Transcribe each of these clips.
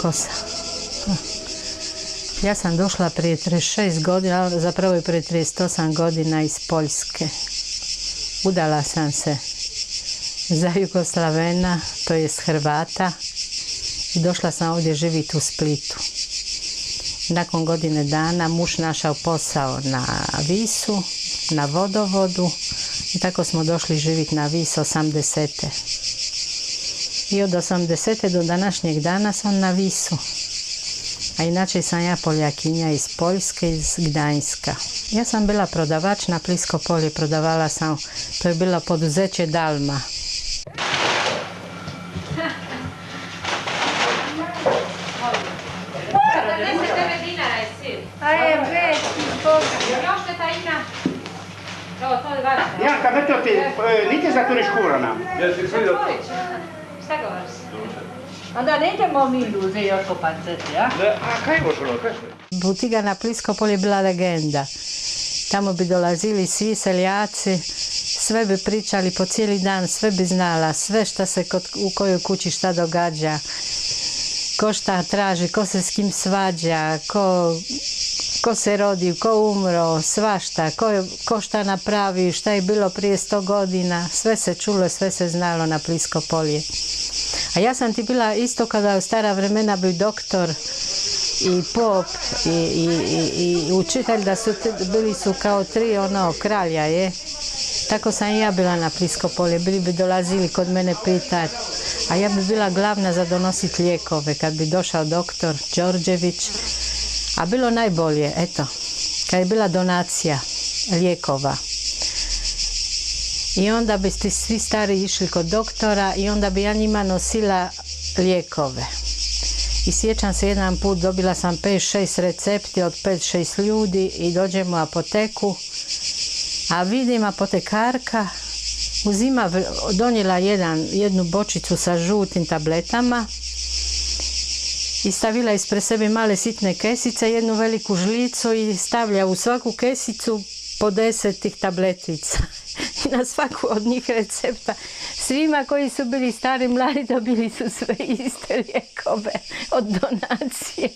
kosa. Ja sam došla prije 36 godina, zapravo je prije 38 godina iz Poljske. Udala sam se za Jugoslavena, to jest Hrvata, i došla sam ovdje živjeti u Splitu. Nakon godine dana muž našao posao na Visu, na vodovodu, i tako smo došli živjeti na Vis 80. I od 80. do današnjeg dana sam na Visu. A inače sam ja Poljakinja iz Poljske, iz Gdańska. Ja sam bila prodavač na Plisko polje, prodavala sam, to je bilo poduzeće Dalma. Janka, vrto ti, niti zatvoriš kura nam. Šta govoriš? Onda ne idemo mi ljuze još kopanceti, ja? A kaj boš ono, kaj što? Butiga na Plisko polje je bila legenda. Tamo bi dolazili svi seljaci, sve bi pričali po cijeli dan, sve bi znala, sve šta se u kojoj kući šta događa, ko šta traži, ko se s kim svađa, ko se rodi, ko umro, svašta, ko šta napravi, šta je bilo prije 100 godina, sve se čulo, sve se znalo na Plisko polje. A ja sam ti bila isto kada u stara vremena bi doktor i pop i učitelj, da su bili su kao tri kralja, je. Tako sam i ja bila na Plisko polje, bili bi dolazili kod mene pitati, a ja bi bila glavna za donositi lijekove kad bi došao doktor Đorđević, a bilo najbolje, eto, kad je bila donacija lijekova. I onda bi svi stari išli kod doktora i onda bi ja njima nosila lijekove. I sjećam se jedan put, dobila sam 5-6 recepti od 5-6 ljudi i dođem u apoteku, a vidim apotekarka donijela jednu bočicu sa žutim tabletama i stavila ispred sebe male sitne kesice, jednu veliku žlicu i stavlja u svaku kesicu po 10 tih tabletica. I na svaku od njih recepta. Svima koji su bili stari mladi dobili su sve iste lijekove od donacije.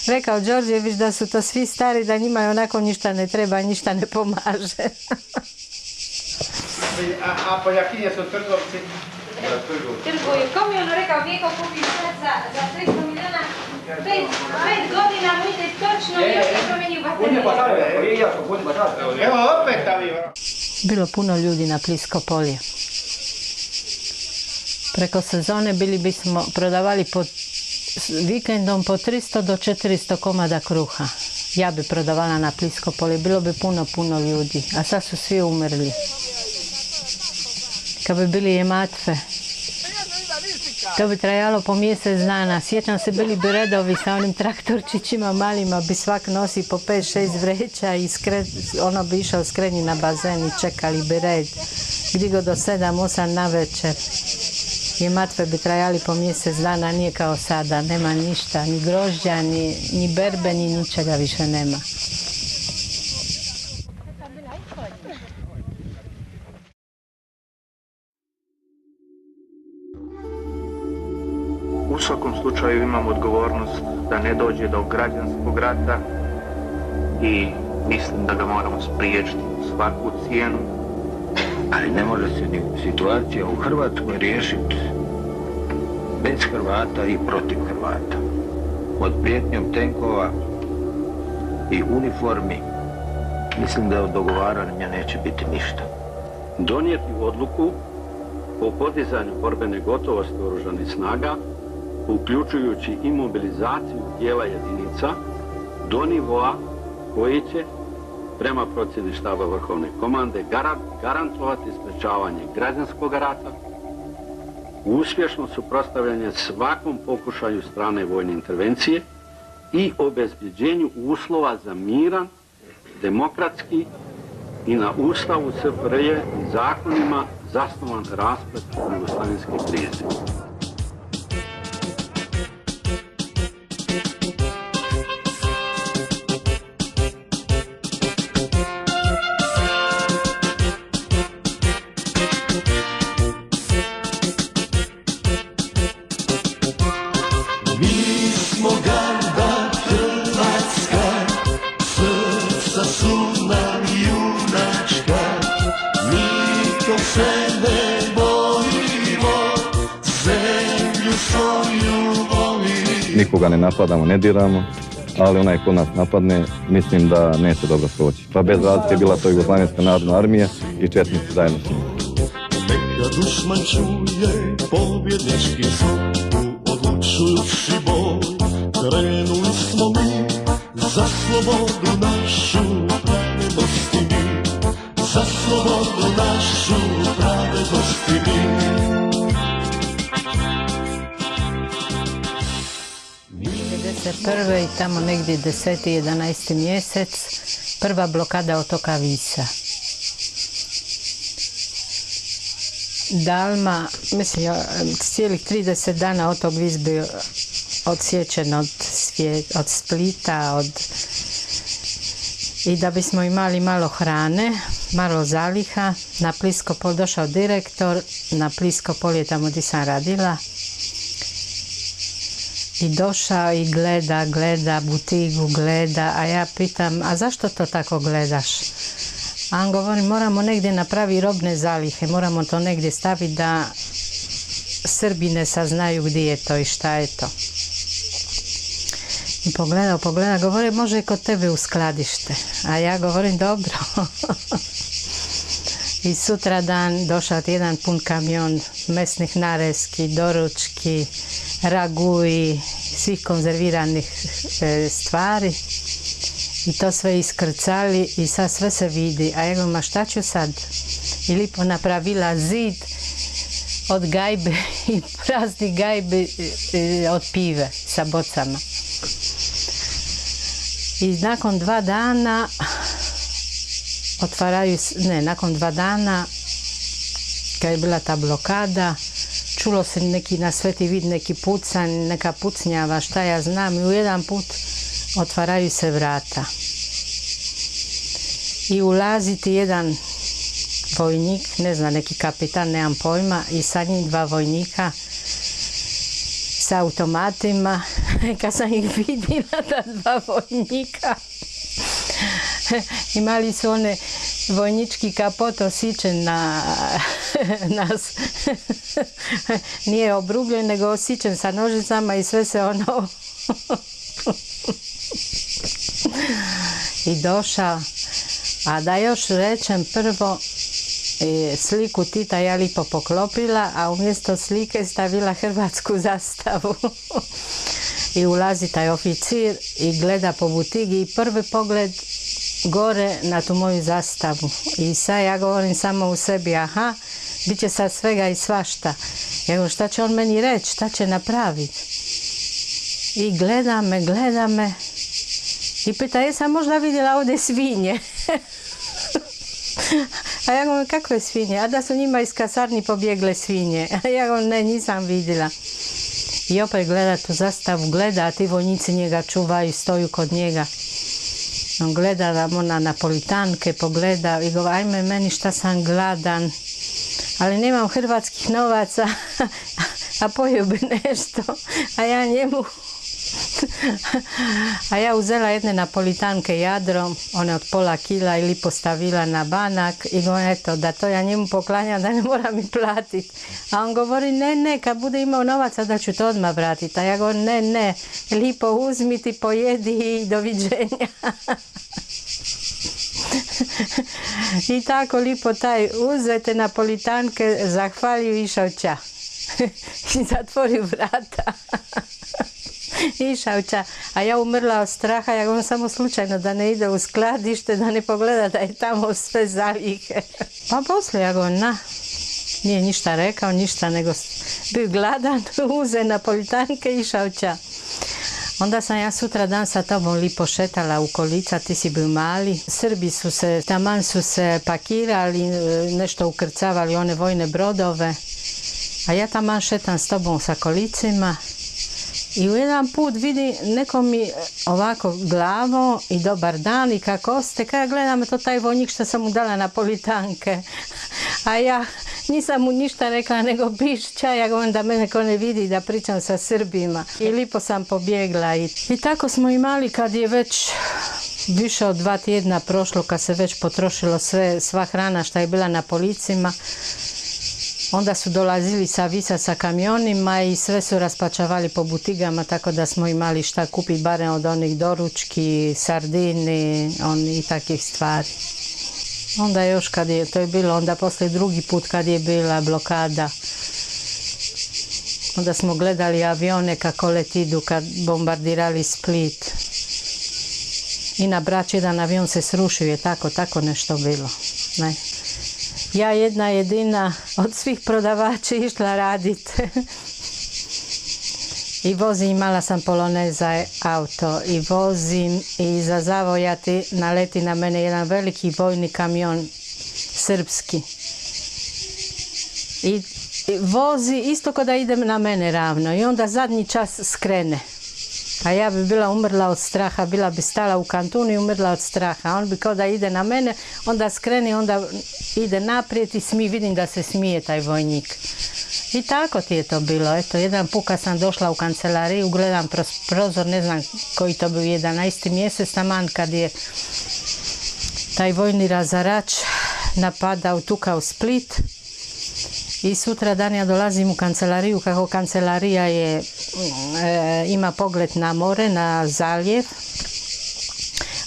Rekao Đorđević da su to svi stari, da njima onako ništa ne treba, ništa ne pomaže. A Poljakinje su trgovci? Trguju. Ko mi ono rekao, Vijeko kupi sad za 300 milijuna, 5 godina mu ide točno i još ne promijenio baterije. Evo opet tam je. Bilo puno ljudi na Plisko polje. Preko sezone bismo prodavali vikendom po 300 do 400 komada kruha. Ja bi prodavala na Plisko polje, bilo bi puno ljudi, a sad su svi umrli. Kad bi bili jematve, to bi trajalo po mjesec dana. Sjećam se, bili bi redovi sa onim traktorčićima malima, bi svak nosi po 5-6 vreća i ono bi išao skrenji na bazen i čekali bi red. Gdje go do 7-8 na večer. Jematve bi trajali po mjesec dana, nije kao sada, nema ništa, ni grožđa, ni berbe, ni ničega više nema. U svakom slučaju imam odgovornost da ne dođe do građanskog rata i mislim da ga moramo spriječiti u svaku cijenu. Ali ne može se ni situacija u Hrvatskoj riješiti bez Hrvata i protiv Hrvata. Pod prijetnjom tenkova i uniformi mislim da od dogovaranja neće biti ništa. Donijeti odluku o podizanju borbene gotovosti oružanih snaga, uključujući i mobilizaciju dijela jedinica do nivoa koji će, prema procjeni štaba Vrhovne komande, garantovati sprečavanje građanskog rata, uspješno suprotstavljanje svakom pokušaju strane vojne intervencije i obezbjeđenju uslova za miran, demokratski i na Ustavu SFRJ i zakonima zasnovan rasplet jugoslavenske krize. nikoga ne napadamo, ne diramo, ali onaj ko nas napadne, mislim da neće dobro proći. Pa bez razlike bila to Jugoslavenska narodna armija i četnici zajedno s njim. Neka dušman čuje pobjednički zvuk, odlučujući boj, krenuli smo mi za slobodu našu, pravednosti mi, za slobodu našu, pravednosti mi. 1991. i tamo negdje 10. 11. mjesec, prva blokada otoka Visa. Dalma, mislim, cijelih 30 dana otok Vis bio odsječen od Splita, i da bismo imali malo hrane, malo zaliha, na Pliskopol došao direktor, na Pliskopol tamo gdje sam radila, i došao i gleda butigu, gleda, a ja pitam, a zašto to tako gledaš? A on govori, moramo negdje napraviti robne zalihe, moramo to negdje staviti da Srbi ne saznaju gdje je to i šta je to. I pogleda, govori, može i kod tebe u skladište. A ja govorim, dobro. I sutradan došao jedan pun kamion mesnih narezki, doručki, raguji, svih konzerviranih stvari. I to sve iskrcali i sad sve se vidi. A ja govorim, ma šta ću sad? I lipo napravila zid od gajbe i prazni gajbe od pive sa bocama. I nakon 2 dana nakon 2 dana kad je bila ta blokada, čulo se neki na Sveti vid, neki pucanj, neka pucnjava, šta ja znam, i u jedan put otvaraju se vrata. I ulaziti jedan vojnik, ne znam, neki kapitan, nemam pojma, i sa njim 2 vojnika sa automatima. Kad sam ih vidjela, ta 2 vojnika, imali su one vojnički kapot osičen na nas. Nije obrubljen, nego osičen sa nožicama i sve se ono... I došao. A da još rečem, prvo sliku Tita ja lipo poklopila, a umjesto slike stavila hrvatsku zastavu. I ulazi taj oficir i gleda po butigi i prvi pogled gore na tu moju zastavu. I sad ja govorim samo u sebi, aha, bit će sad svega i svašta. Ja govorim, šta će on meni reći, šta će napraviti? I gleda me i pita, jesam možda vidjela ovdje svinje? A ja govorim, kakve svinje? A da su njima iz kasarni pobjegle svinje. A ja govorim, ne, nisam vidjela. I opet gleda tu zastavu, gleda, a ti vojnici njega čuvaju, stoju kod njega. On gleda na napolitanke, pogleda i govori, ajme meni šta sam gladan, ali nemam hrvatskih novaca, a pojeo bi nešto. A ja njemu... A ja uzela jedne napolitanke jadrom, one od pola kila, ili postavila na banak i govorim, eto, da to ja njemu poklanjam, da ne moram mi platiti. A on govori, ne, kad bude imao novaca da ću to odmah vratiti. A ja govorim, ne, lipo uzmiti, pojedi i doviđenja. I tako lipo taj uzete napolitanke, zahvalio i išao ća. I zatvorio vrata. Išao ća, a ja umrla od straha, ja govorim samo slučajno da ne ide u skladište, da ne pogleda da je tamo sve zalihe. Pa poslije ja govorim, nije ništa rekao, ništa, nego bio gladan, uze napolitanke i išao ća. Onda sam ja sutra dan sa tobom lipo šetala u kolica, ti si bio mali. Srbi taman su se pakirali, nešto ukrcavali one vojne brodove, a ja taman šetam s tobom sa kolicima. I u jedan put vidi neko mi ovako glavo i dobar dan i kako ste, kada gledam to taj vojnik što sam mu dala napolitanke. A ja nisam mu ništa rekla nego pišća, ja govorim da mene ko ne vidi da pričam sa Srbima. I lipo sam pobjegla i tako smo imali kad je već više od 2 tjedna prošlo, kad se već potrošilo sva hrana što je bila na policima. Onda su dolazili sa Visa sa kamionima i sve su raspačavali po butigama, tako da smo imali šta kupiti, barem od onih doručki, sardini i takvih stvari. Onda još kad je, to je bilo onda poslije drugi put kad je bila blokada, onda smo gledali avione kako letidu kad bombardirali Split. I na Brač jedan avion se srušio, je tako nešto bilo. Ne. Ja jedna jedina od svih prodavača išla raditi. I vozim, imala sam Poloneza auto i vozim i iza zavoja naleti na mene jedan veliki vojni kamion srpski. I vozi isto kao da ide na mene ravno i onda zadnji čas skrene. A ja bi bila umrla od straha, bila bi stala u kantunu i umrla od straha. On bi kao da ide na mene, onda skrene, onda ide naprijed i vidim da se smije taj vojnik. I tako ti je to bilo. Eto, jedan put kad sam došla u kancelariju, gledam prozor, ne znam koji to bio 11. mjesec, taman kad je taj vojni razarač napadao, tukao Split. I sutra dan ja dolazim u kancelariju, kako kancelarija ima pogled na more, na zaljev,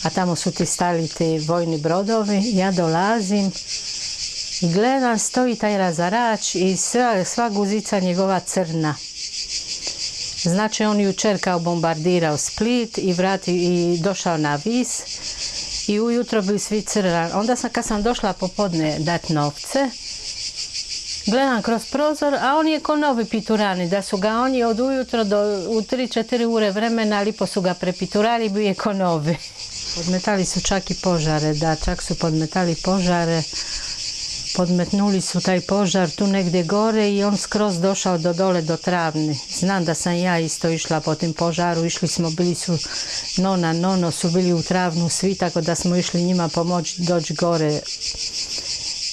a tamo su ti stali ti vojni brodovi. Ja dolazim i gledam, stoji taj razarač i sva guzica njegova crna. Znači on jučer kao bombardirao Split i došao na Vis i ujutro bili svi crveni. Onda kad sam došla popodne dati novce, gledam kroz prozor, a on je ko novi piturani, da su ga oni od ujutro u 3-4 ure vremena lipo su ga prepiturali, bio je ko novi. Podmetali su čak i požare, da, čak su podmetali požare, podmetnuli su taj požar tu negdje gore i on skroz došao do dole do Travni. Znam da sam ja isto išla po tim požaru, išli smo, bili su nono su bili u Travnu svi, tako da smo išli njima pomoći doći gore.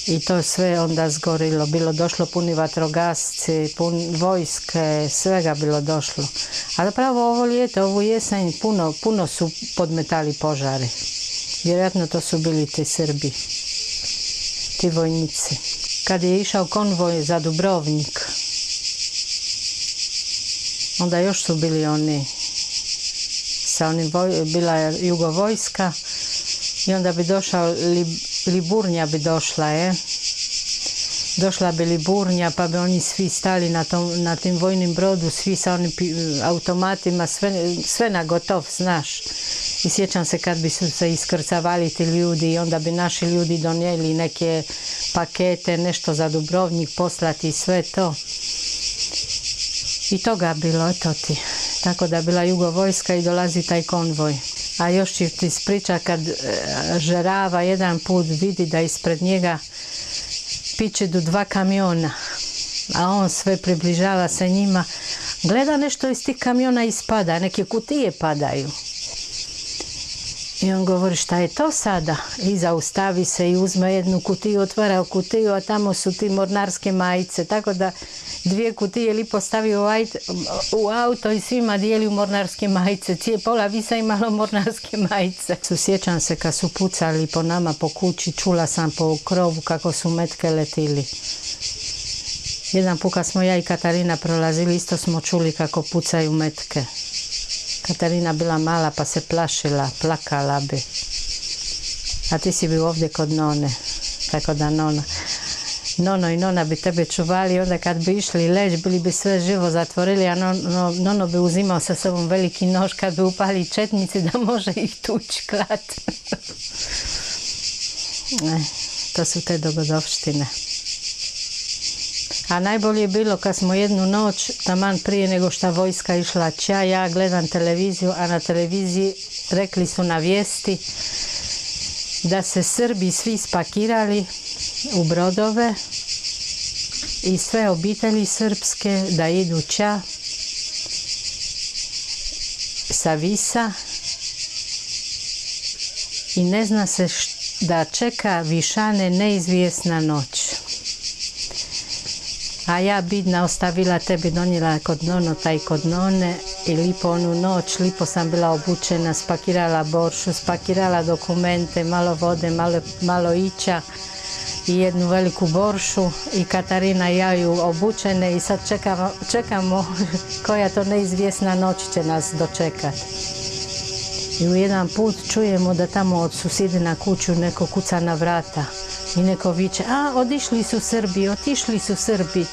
I to sve onda zgorilo, bilo došlo puni vatrogasci, pun vojske, svega bilo došlo. A zapravo ovo ljeto, ovu jesen, puno su podmetali požare. Vjerojatno to su bili ti Srbi, ti vojnici. Kad je išao konvoj za Dubrovnik, onda još su bili oni, bila je jugovojska i onda bi došao Liburnja bi došla, došla bi Liburnja, pa bi oni svi stali na tim vojnim brodu, svi sa onim automatima, sve na gotov, znaš. I sjećam se kad bi su se iskrcavali ti ljudi i onda bi naši ljudi donijeli neke pakete, nešto za Dubrovnik poslati i sve to. I toga bilo, eto ti. Tako da bila jugovojska i dolazi taj konvoj. A još ću ti ispričati kad žerava jedan put vidi da ispred njega pičedu 2 kamiona, a on sve približava se njima, gleda nešto iz tih kamiona ispada, neke kutije padaju. I on govori šta je to sada? I zaustavi se i uzme jednu kutiju, otvara kutiju, a tamo su ti mornarske majice, tako da 2 kutije lipo stavio u auto i svima dijelio mornarske majice. Pola Visa imalo mornarske majice. Sjećam se kad su pucali po nama po kući, čula sam po krovu kako su metke letili. Jedan put kad smo ja i Katarina prolazili, isto smo čuli kako pucaju metke. Katarina bila mala pa se plašila, plakala bi. A ti si bio ovdje kod none, tako da nono i nona bi tebe čuvali, onda kad bi išli leći, bili bi sve živo zatvorili, a nono bi uzimao sa sobom veliki nož kad bi upali četnici da može ih tući klat. To su te dogodovštine. A najbolje je bilo kad smo jednu noć, taman prije nego što vojska išla ća, ja gledam televiziju, a na televiziji rekli su na vijesti da se Srbi svi spakirali u brodove i sve obitelji srpske da idu ća sa Visa i ne zna se da čeka Višane neizvjesna noć. A ja bidna ostavila tebi, donijela kod nono taj kod none i lipo onu noć, lipo sam bila obučena, spakirala boršu, spakirala dokumente, malo vode, malo ića i jednu veliku boršu i Katarina i ja ju obučene i sad čekamo koja to neizvjesna noć će nas dočekati. I u jedan put čujemo da tamo od susjede na kuću neko kuca na vrata i neko viče, a otišli su Srbi.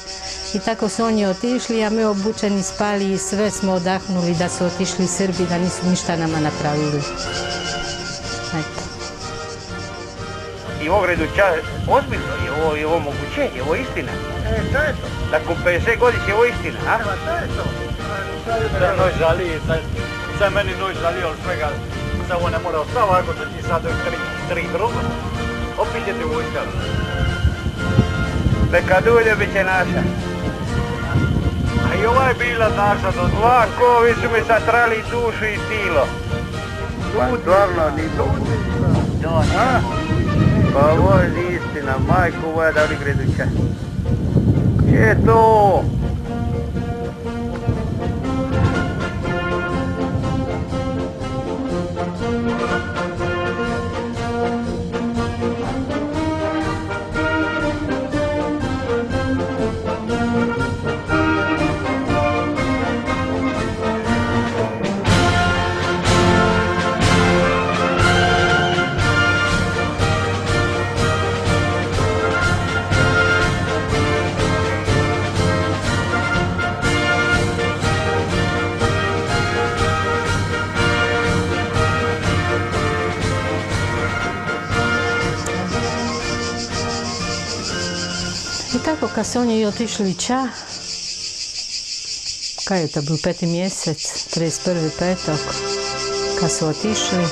I tako su oni otišli, a mi obučeni spali i sve smo odahnuli da su otišli Srbi, da nisu ništa nama napravili. Eto. I ovo Greduća, ozbiljno je ovo mogućenje, ovo je istina. To je to. Nakon 50 godina je ovo istina, a? To je to. Sad noć žali, sad meni noć žali od svega, sad ovo ne mora ostava, ako će ti sad tri druga, opet je ti vojska. Neka dulje bit će naša. A i ova je bila naša do Ovako, vi su mi satrali dušu i tilo. Pa stvarno ni to. Pa ovo je istina, majko moja da li Greduća. Gdje je to? I tako kad su oni otišli ča, kaj je to bio 5. mjesec, 31.5. kad su otišli,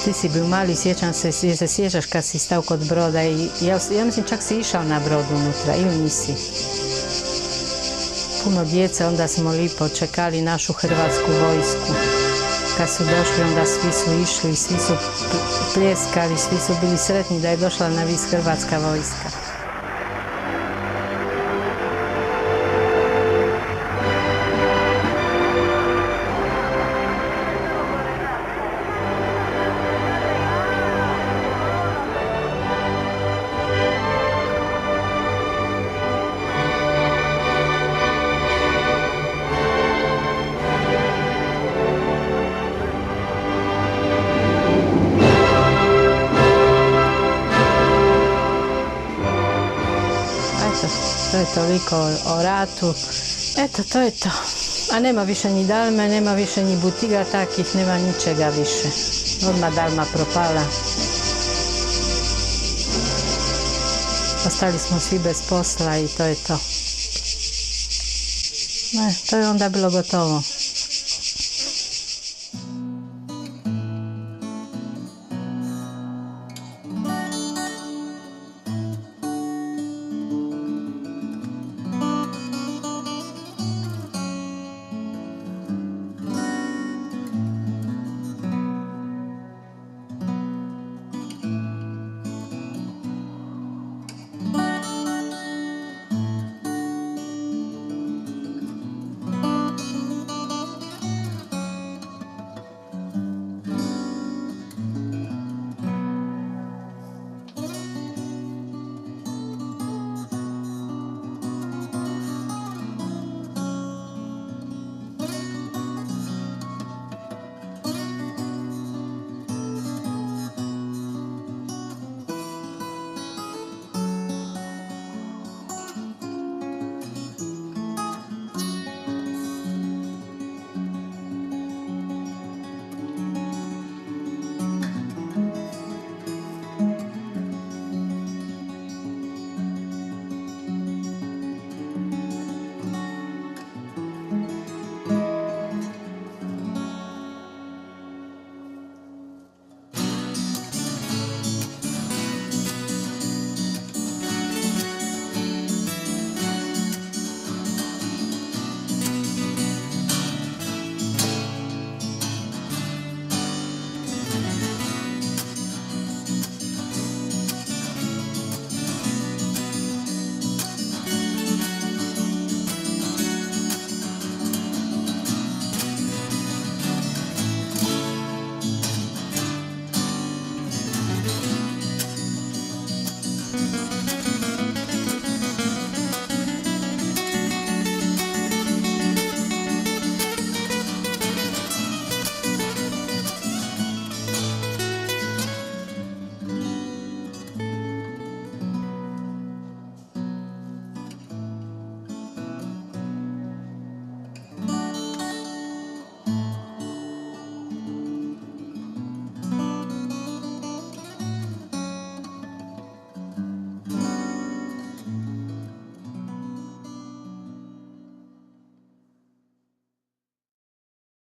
ti si bio mali, sjećam se, se sjećaš kad si stao kod broda i ja mislim čak si išao na brod unutra ili nisi. Puno djece, onda smo lipo čekali našu hrvatsku vojsku. Kad su došli, onda svi su išli, svi su pljeskali, svi su bili sretni da je došla na vis hrvatska vojska. To je toliko o ratu. Eto, to je to. A nema više ni dalme, nema više ni butiga takih, nema ničega više. Odmah dalma propala. Ostali smo svi bez posla i to je to. To je onda bilo gotovo.